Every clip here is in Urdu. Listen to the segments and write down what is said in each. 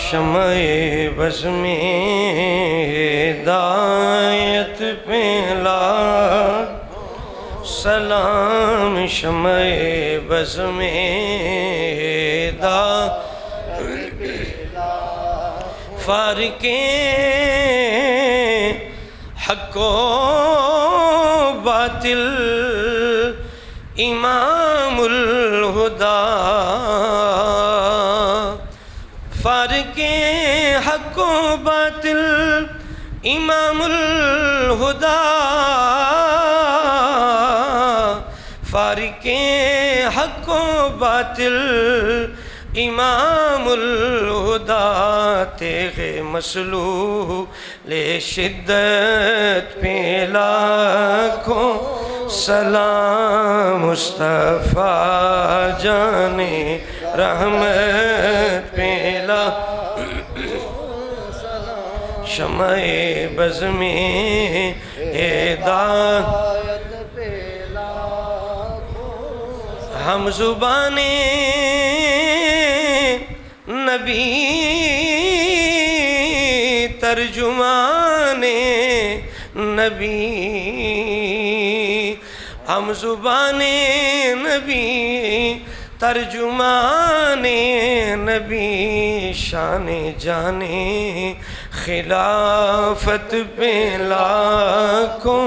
شمع بز میں ہدایت پہ لاکھ سلام، شمع بز میں ہدایت پہ لاکھ فارق حق و باطل امام الہدا، فارق حق و باطل امام الہدا، فارق حق و باطل امام الہدا، تیغ مسلول شدت پہ لاکھوں سلام، مصطفیٰ جان رحمت پہ لاکھوں سلام، شمع بز میں ہدایت پہ لاکھوں ہم زبانیں نبی ترجمان نبی، ہم زبان نبی ترجمان نبی، شان جانے خلافت پہ لاکھوں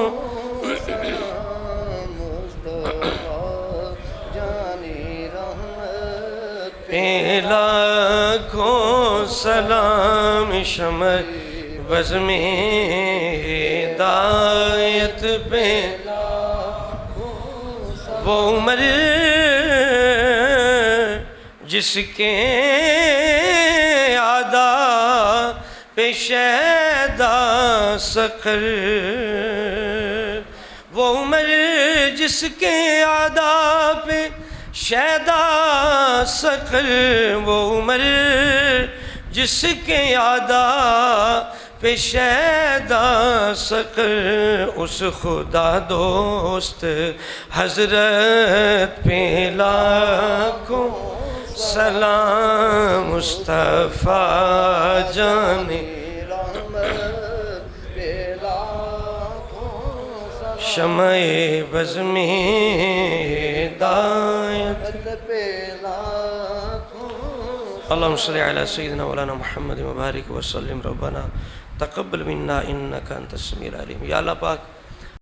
پہ لاکھوں سلام، شمع بز میں ہدایت پہ وہ عمر جس کے عادا پہ شیدا سقر، وہ عمر جس کے عادا پہ شیدا سقر، وہ عمر جس کے عادا پہ شیدا سقر، اس خدا دوست حضرت پہ لاکھوں سلام، مصطفیٰ جان رحمت پہ لاکھوں سلام، شمع بز میں ہدایت پہ لاکھوں اللہم صلی علی سیدنا مولانا محمد مبارک وسلم، ربنا تقبل منا انکا انت السمیع العلیم۔ یا اللہ پاک